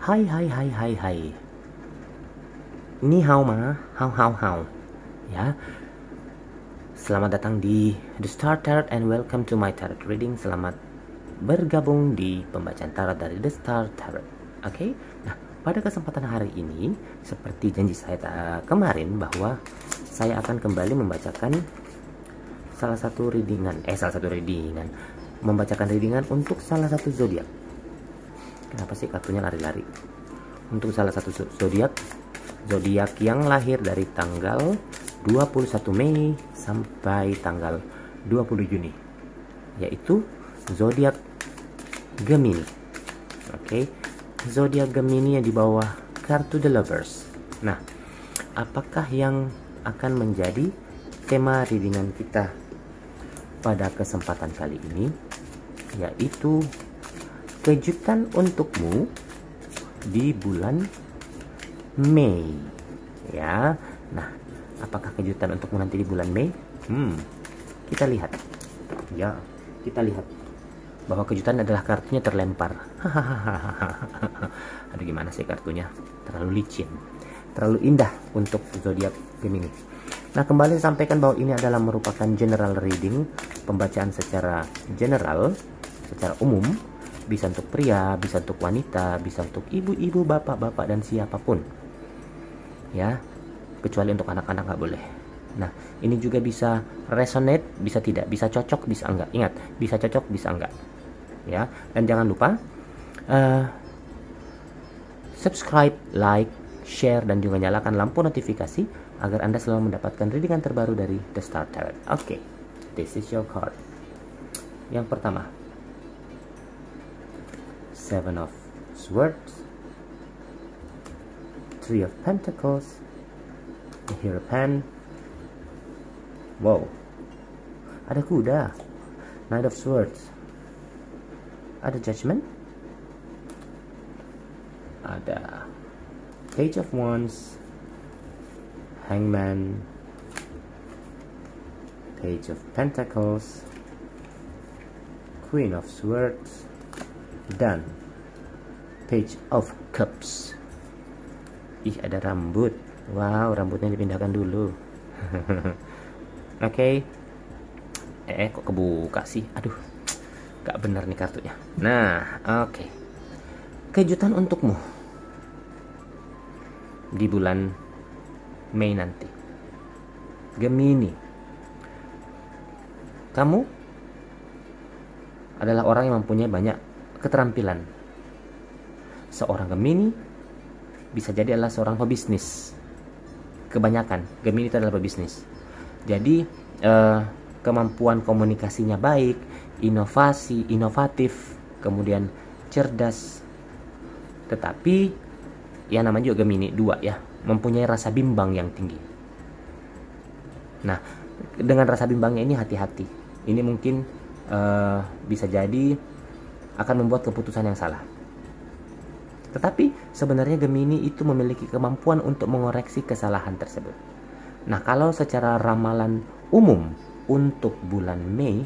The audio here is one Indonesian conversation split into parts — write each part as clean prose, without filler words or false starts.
Hai hai hai hai hai. Ni hao ma, hao hao hao. Ya. Selamat datang di The Star Tarot and welcome to my tarot reading. Selamat bergabung di pembacaan tarot dari The Star Tarot. Oke. Nah, pada kesempatan hari ini seperti janji saya kemarin bahwa saya akan kembali membacakan salah satu readingan, membacakan readingan untuk salah satu zodiak. Kenapa sih kartunya lari-lari? Untuk salah satu zodiak yang lahir dari tanggal 21 Mei sampai tanggal 20 Juni, yaitu zodiak Gemini. Oke, zodiak Gemini yang di bawah kartu The Lovers. Nah, apakah yang akan menjadi tema readingan kita pada kesempatan kali ini? Yaitu kejutan untukmu di bulan Mei, ya. Nah, apakah kejutan untukmu nanti di bulan Mei? Kita lihat, ya. Kita lihat bahwa kejutan adalah kartunya terlempar. Aduh, gimana sih kartunya? Terlalu licin, terlalu indah untuk zodiak Gemini. Nah, kembali sampaikan bahwa ini adalah merupakan general reading, pembacaan secara general, secara umum. Bisa untuk pria, bisa untuk wanita, bisa untuk ibu-ibu, bapak-bapak, dan siapapun. Ya, kecuali untuk anak-anak nggak boleh. Nah, ini juga bisa resonate, bisa tidak, bisa cocok, bisa enggak. Ingat, bisa cocok, bisa enggak. Ya, dan jangan lupa subscribe, like, share, dan juga nyalakan lampu notifikasi agar Anda selalu mendapatkan readingan terbaru dari The Star Tarot. Oke, this is your card. Yang pertama, Seven of Swords, Three of Pentacles, the Hierophant. Wow, ada kuda. Knight of Swords, ada Judgment, ada Page of Wands, Hangman, Page of Pentacles, Queen of Swords, dan Page of Cups. Ih, ada rambut. Wow, rambutnya dipindahkan dulu. Oke. Kok kebuka sih? Aduh, gak bener nih kartunya. Nah, oke. Kejutan untukmu di bulan Mei nanti, Gemini. Kamu adalah orang yang mempunyai banyak keterampilan. Seorang Gemini bisa jadi adalah seorang pebisnis. Kebanyakan Gemini itu adalah pebisnis. Jadi kemampuan komunikasinya baik, inovatif, kemudian cerdas. Tetapi yang namanya juga Gemini 2 ya, mempunyai rasa bimbang yang tinggi. Nah, dengan rasa bimbangnya ini hati-hati. Ini mungkin bisa jadi akan membuat keputusan yang salah. Tetapi sebenarnya Gemini itu memiliki kemampuan untuk mengoreksi kesalahan tersebut. Nah, kalau secara ramalan umum untuk bulan Mei,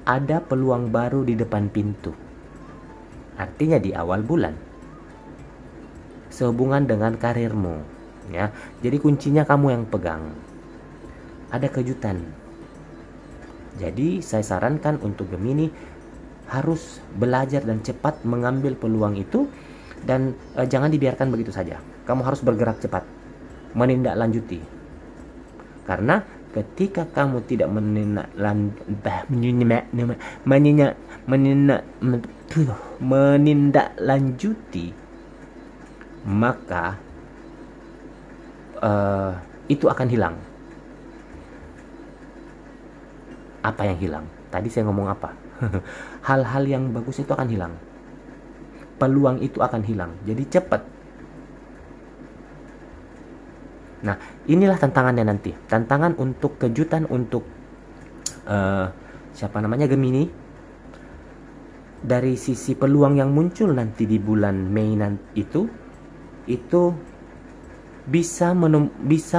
ada peluang baru di depan pintu. Artinya di awal bulan. Sehubungan dengan karirmu, ya. Jadi kuncinya kamu yang pegang. Ada kejutan. Jadi saya sarankan untuk Gemini harus belajar dan cepat mengambil peluang itu, dan jangan dibiarkan begitu saja. Kamu harus bergerak cepat, menindaklanjuti. Karena ketika kamu tidak menindaklanjuti, maka itu akan hilang. Apa yang hilang? Tadi saya ngomong apa? Hal-hal yang bagus itu akan hilang. Peluang itu akan hilang. Jadi cepat. Nah, inilah tantangannya nanti. Tantangan untuk kejutan untuk Gemini. Dari sisi peluang yang muncul nanti di bulan Mei nanti itu bisa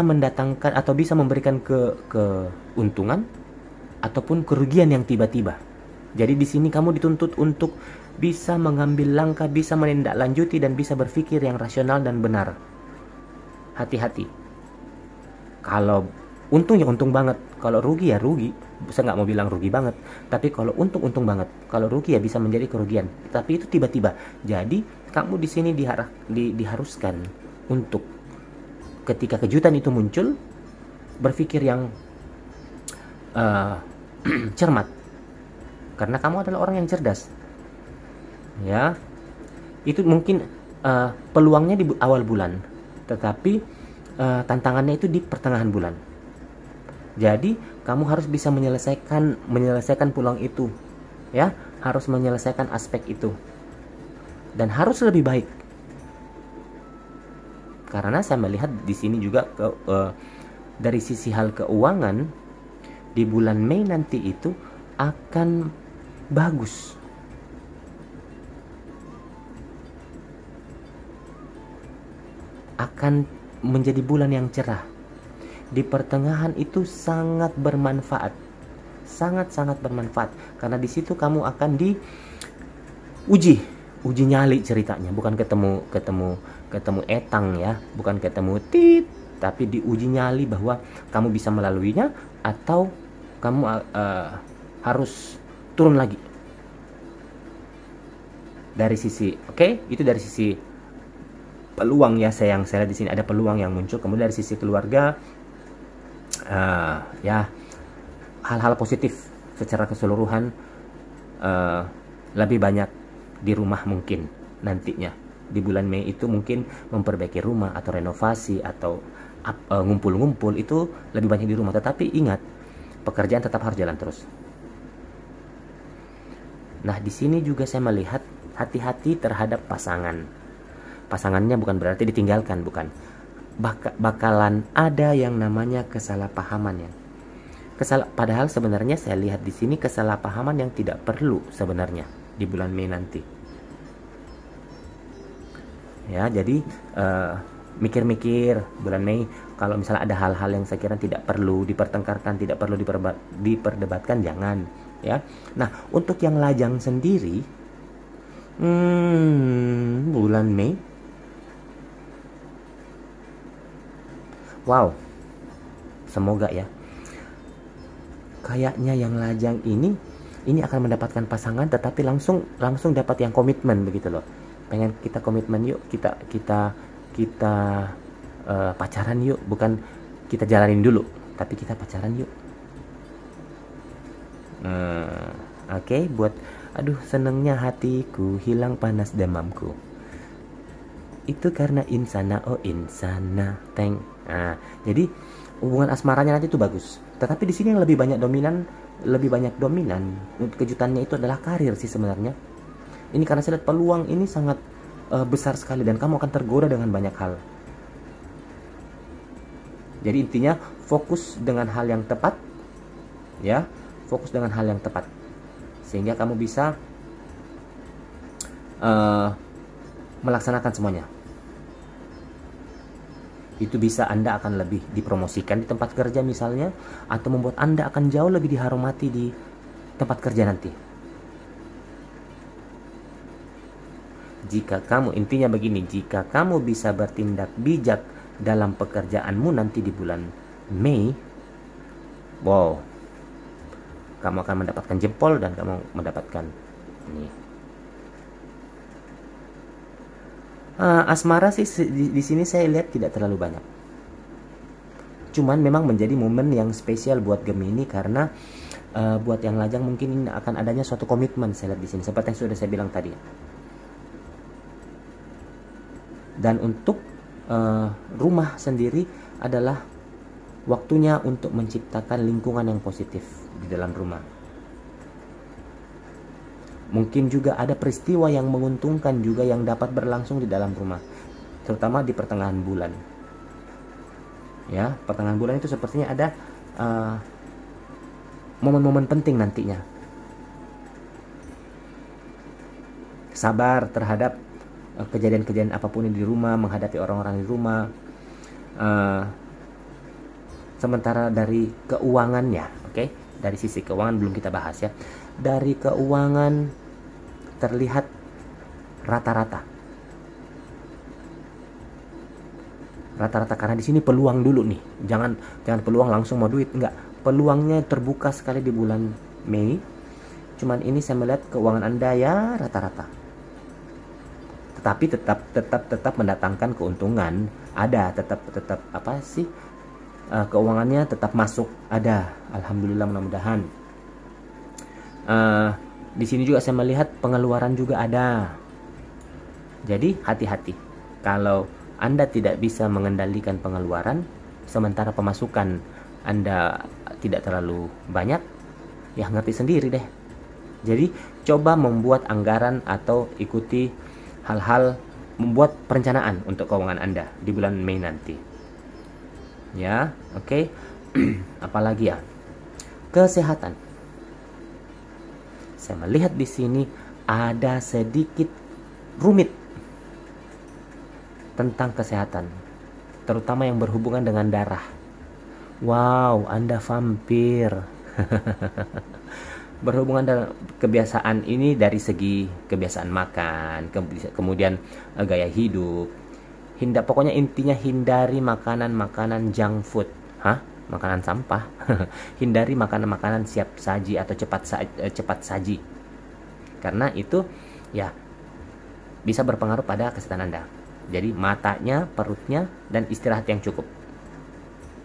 mendatangkan atau bisa memberikan keuntungan ataupun kerugian yang tiba-tiba. Jadi di sini kamu dituntut untuk bisa mengambil langkah, bisa menindaklanjuti, dan bisa berpikir yang rasional dan benar. Hati-hati. Kalau untung ya untung banget, kalau rugi ya rugi. Saya nggak mau bilang rugi banget, tapi kalau untung banget. Kalau rugi ya bisa menjadi kerugian. Tapi itu tiba-tiba. Jadi kamu di sini diharuskan untuk ketika kejutan itu muncul, berpikir yang cermat, karena kamu adalah orang yang cerdas. Ya, itu mungkin peluangnya di awal bulan, tetapi tantangannya itu di pertengahan bulan. Jadi kamu harus bisa menyelesaikan peluang itu, ya, harus menyelesaikan aspek itu, dan harus lebih baik. Karena saya melihat di sini juga dari sisi hal keuangan di bulan Mei nanti itu akan bagus. Akan menjadi bulan yang cerah. Di pertengahan itu sangat bermanfaat. Sangat-sangat bermanfaat. Karena di situ kamu akan diuji nyali ceritanya, bukan ketemu etang ya, bukan ketemu tit, tapi diuji nyali bahwa kamu bisa melaluinya atau kamu harus turun lagi. Dari sisi, itu dari sisi peluang ya, saya lihat di sini ada peluang yang muncul. Kemudian dari sisi keluarga, ya, hal-hal positif secara keseluruhan, lebih banyak di rumah mungkin nantinya di bulan Mei itu, mungkin memperbaiki rumah atau renovasi atau ngumpul-ngumpul itu lebih banyak di rumah. Tetapi ingat, pekerjaan tetap harus jalan terus. Nah, di sini juga saya melihat hati-hati terhadap pasangannya, bukan berarti ditinggalkan, bukan. Bakalan ada yang namanya kesalahpahaman ya. Padahal sebenarnya saya lihat di sini kesalahpahaman yang tidak perlu sebenarnya di bulan Mei nanti. Ya, jadi mikir-mikir bulan Mei, kalau misalnya ada hal-hal yang saya kira tidak perlu dipertengkarkan, tidak perlu diperdebatkan, jangan ya. Nah, untuk yang lajang sendiri, bulan Mei, wow, semoga ya, kayaknya yang lajang ini akan mendapatkan pasangan, tetapi langsung dapat yang komitmen begitu loh. Pengen kita komitmen yuk, kita pacaran yuk, bukan kita jalanin dulu, tapi kita pacaran yuk. Oke, buat aduh senengnya hatiku, hilang panas demamku, itu karena insana, oh insana teng. Jadi hubungan asmaranya nanti itu bagus. Tetapi di sini yang lebih banyak dominan untuk kejutannya itu adalah karir sih sebenarnya. Ini karena saya lihat peluang ini sangat besar sekali, dan kamu akan tergoda dengan banyak hal. Jadi intinya fokus dengan hal yang tepat, ya, fokus dengan hal yang tepat, sehingga kamu bisa melaksanakan semuanya. Itu bisa Anda akan lebih dipromosikan di tempat kerja misalnya, atau membuat Anda akan jauh lebih dihormati di tempat kerja nanti. Intinya begini, jika kamu bisa bertindak bijak dalam pekerjaanmu nanti di bulan Mei, wow, kamu akan mendapatkan jempol dan kamu mendapatkan ini. Asmara sih di sini saya lihat tidak terlalu banyak. Cuman memang menjadi momen yang spesial buat Gemini, karena buat yang lajang mungkin akan adanya suatu komitmen, saya lihat di sini seperti yang sudah saya bilang tadi. Dan untuk rumah sendiri adalah waktunya untuk menciptakan lingkungan yang positif di dalam rumah. Mungkin juga ada peristiwa yang menguntungkan juga yang dapat berlangsung di dalam rumah, terutama di pertengahan bulan. Ya, pertengahan bulan itu sepertinya ada momen-momen penting nantinya. Sabar terhadap kejadian-kejadian apapun di rumah, menghadapi orang-orang di rumah. Sementara dari keuangannya, dari sisi keuangan belum kita bahas ya. Dari keuangan, terlihat rata-rata. Rata-rata karena di sini peluang dulu nih. Jangan peluang langsung mau duit, enggak. Peluangnya terbuka sekali di bulan Mei. Cuman ini saya melihat keuangan Anda ya rata-rata. Tetapi tetap mendatangkan keuntungan. Ada tetap apa sih? Keuangannya tetap masuk, ada. Alhamdulillah, mudah-mudahan. Di sini juga saya melihat pengeluaran juga ada. Jadi hati-hati. Kalau Anda tidak bisa mengendalikan pengeluaran, sementara pemasukan Anda tidak terlalu banyak, ya ngerti sendiri deh. Jadi coba membuat anggaran atau ikuti hal-hal, membuat perencanaan untuk keuangan Anda di bulan Mei nanti. Ya, oke. Apalagi ya? Kesehatan. Saya melihat di sini ada sedikit rumit tentang kesehatan, terutama yang berhubungan dengan darah. Wow, Anda vampir. Berhubungan dengan kebiasaan ini dari segi kebiasaan makan, kemudian gaya hidup. Pokoknya intinya hindari makanan-makanan junk food. Makanan sampah. Hindari makanan-makanan siap saji atau cepat saji. Karena itu ya bisa berpengaruh pada kesehatan Anda. Jadi matanya, perutnya, dan istirahat yang cukup.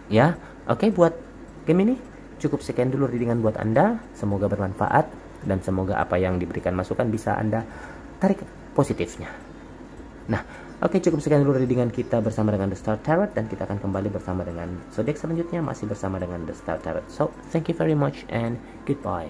Ya, oke, buat game ini cukup sekian dulu readingan buat Anda. Semoga bermanfaat dan semoga apa yang diberikan masukan bisa Anda tarik positifnya. Nah, oke, cukup sekian dulu readingan kita bersama dengan The Star Tarot, dan kita akan kembali bersama dengan zodiak selanjutnya masih bersama dengan The Star Tarot. So, thank you very much and goodbye.